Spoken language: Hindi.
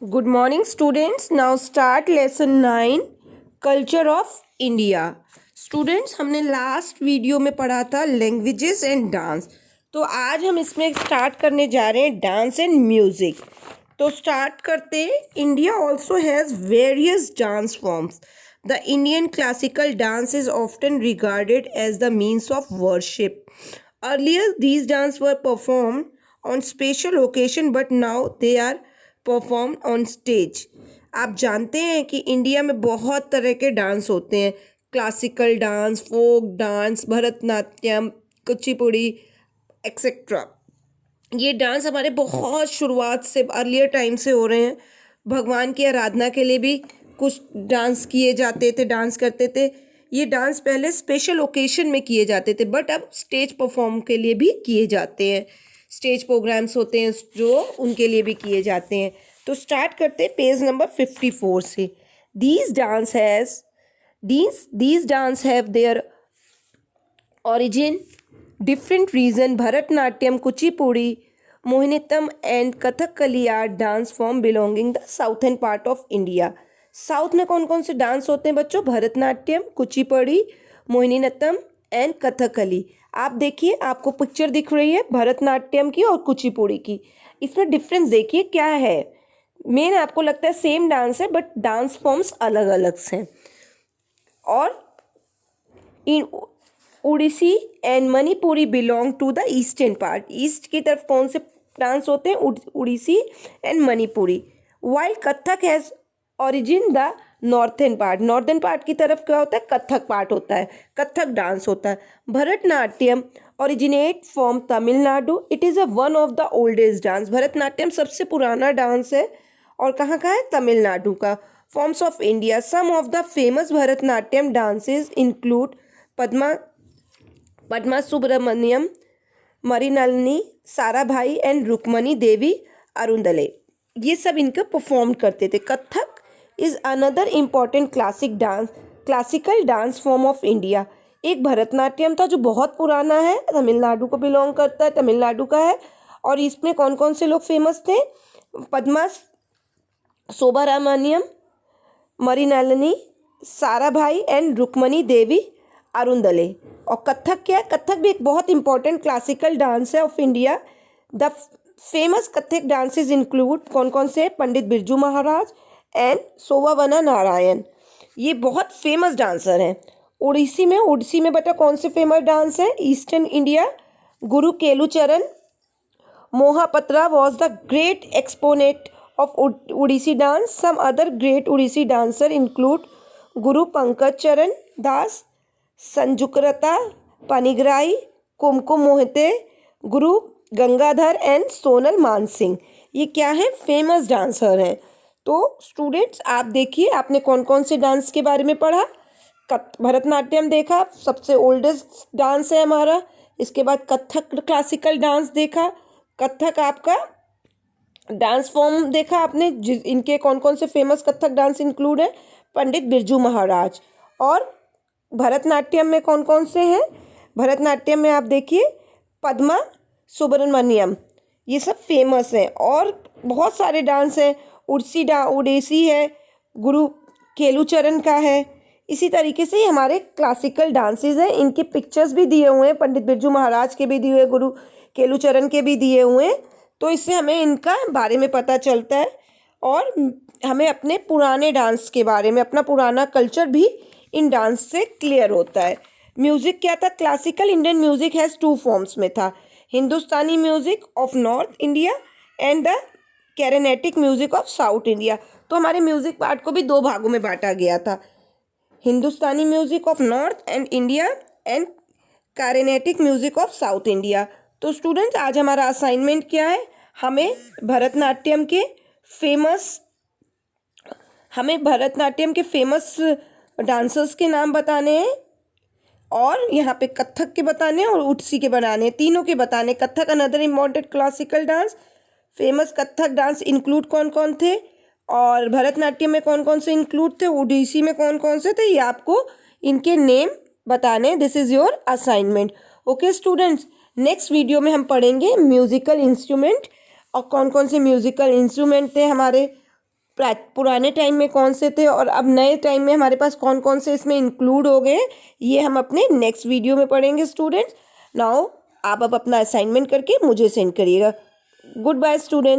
Good morning, students. Now start lesson 9 Culture of India. Students, हमने लास्ट वीडियो में पढ़ा था लैंग्वेजेस एंड डांस. तो आज हम इसमें स्टार्ट करने जा रहे हैं डांस एंड म्यूजिक. तो स्टार्ट करते हैं. India also has various dance forms. The Indian classical dance is often regarded as the means of worship. Earlier, these dances were performed on special occasion, but now they are performed on stage. आप जानते हैं कि इंडिया में बहुत तरह के डांस होते हैं. Classical dance, folk dance, Bharatanatyam, Kuchipudi etcetera. ये डांस हमारे बहुत शुरुआत से अर्लियर टाइम से हो रहे हैं. भगवान की आराधना के लिए भी कुछ डांस किए जाते थे, डांस करते थे. ये डांस पहले स्पेशल ओकेशन में किए जाते थे, बट अब स्टेज परफॉर्म के लिए भी किए जाते हैं. स्टेज प्रोग्राम्स होते हैं जो उनके लिए भी किए जाते हैं. तो स्टार्ट करते हैं पेज नंबर 54 से. These dance have their origin, different reason. Bharatnatyam, Kuchipudi, Mohinittam and Kathakali are dance form belonging the southern part of India. South में कौन कौन से डांस होते हैं बच्चों? भरतनाट्यम, कुचिपुड़ी, मोहिनीअट्टम एंड कथकली. आप देखिए, आपको पिक्चर दिख रही है भरतनाट्यम की और कुचिपुड़ी की. इसमें डिफरेंस देखिए क्या है. मेन आपको लगता है सेम डांस है, बट डांस फॉर्म्स अलग अलग हैं. और इन Odissi and Manipuri belong to the eastern part. East की तरफ कौन से डांस होते हैं? Odissi and Manipuri. While Kathak has origin the northern part. Northern part की तरफ क्या होता है? कथक पार्ट होता है, कथक डांस होता है. Bharatanatyam originate from Tamil Nadu. It is one of the oldest dance. Bharatanatyam सबसे पुराना डांस है और कहाँ का है? तमिलनाडु का. Forms of India. Some of the famous Bharatanatyam dances include Padma Subrahmanyam, Mrinalini, Sarabhai and Rukmini Devi Arundale. ये सब इनका परफॉर्म करते थे. Kathak is another important classical dance form of India. एक भरतनाट्यम था जो बहुत पुराना है, तमिलनाडु को बिलोंग करता है, तमिलनाडु का है. और इसमें कौन कौन से लोग फेमस थे? पद्मा सुब्रमण्यम, मरिनल्नी, साराभाई एंड रुक्मणी देवी अरुंदले. और कथक क्या है? कथक भी एक बहुत इंपॉर्टेंट क्लासिकल डांस है of India. The famous Kathak dances include कौन कौन से? पंडित बिरजू महाराज एंड सोवावना नारायण. ये बहुत फेमस डांसर हैं. उड़ीसी में बेटा कौन से फेमस डांस है? Eastern India, Guru Kelucharan Mohapatra was the great exponent of Odissi dance. Some other great Odissi dancer include Guru Pankaj चरण दास, संजुक्रता पनिग्राही, कुमकुम मोहिते, गुरु गंगाधर एंड सोनल मानसिंह. ये क्या है? फेमस डांसर हैं. तो स्टूडेंट्स आप देखिए, आपने कौन कौन से डांस के बारे में पढ़ा? भरतनाट्यम देखा, सबसे ओल्डेस्ट डांस है हमारा. इसके बाद कथक क्लासिकल डांस देखा. कथक आपका डांस फॉर्म देखा आपने. इनके कौन कौन से फेमस कथक डांस इंक्लूड है? पंडित बिरजू महाराज. और भरतनाट्यम में कौन कौन से हैं? भरतनाट्यम में आप देखिए पद्मा सुब्रमण्यम, ये सब फेमस हैं. और बहुत सारे डांस हैं. उड़ीसी है, गुरु केलुचरण का है. इसी तरीके से हमारे क्लासिकल डांसेस हैं. इनके पिक्चर्स भी दिए हुए हैं, पंडित बिरजू महाराज के भी दिए हुए, गुरु केलुचरण के भी दिए हुए हैं. तो इससे हमें इनका बारे में पता चलता है और हमें अपने पुराने डांस के बारे में, अपना पुराना कल्चर भी इन डांस से क्लियर होता है. म्यूज़िक क्या था? Classical Indian music has two forms में था. Hindustani music of North India and the Carnatic music of South India. तो हमारे म्यूज़िक पार्ट को भी दो भागों में बांटा गया था. Hindustani music of north and India and Carnatic music of South India. तो स्टूडेंट्स आज हमारा असाइनमेंट क्या है? हमें भरतनाट्यम के फेमस डांसर्स के नाम बताने हैं और यहाँ पे कथक के बताने हैं और उड़ीसी के बनाने हैं. तीनों के बताने. Kathak another important classical dance. Famous Kathak dance include कौन कौन थे और भरतनाट्यम में कौन कौन से इंक्लूड थे, उड़ीसी में कौन कौन से थे, ये आपको इनके नेम बताने. This is your assignment. Okay students, next video में हम पढ़ेंगे म्यूज़िकल इंस्ट्रूमेंट और कौन कौन से म्यूज़िकल इंस्ट्रूमेंट थे हमारे पुराने टाइम में कौन से थे और अब नए टाइम में हमारे पास कौन कौन से इसमें इंक्लूड हो गए, ये हम अपने नेक्स्ट वीडियो में पढ़ेंगे स्टूडेंट्स। नाउ आप अब अपना असाइनमेंट करके मुझे सेंड करिएगा। Goodbye students.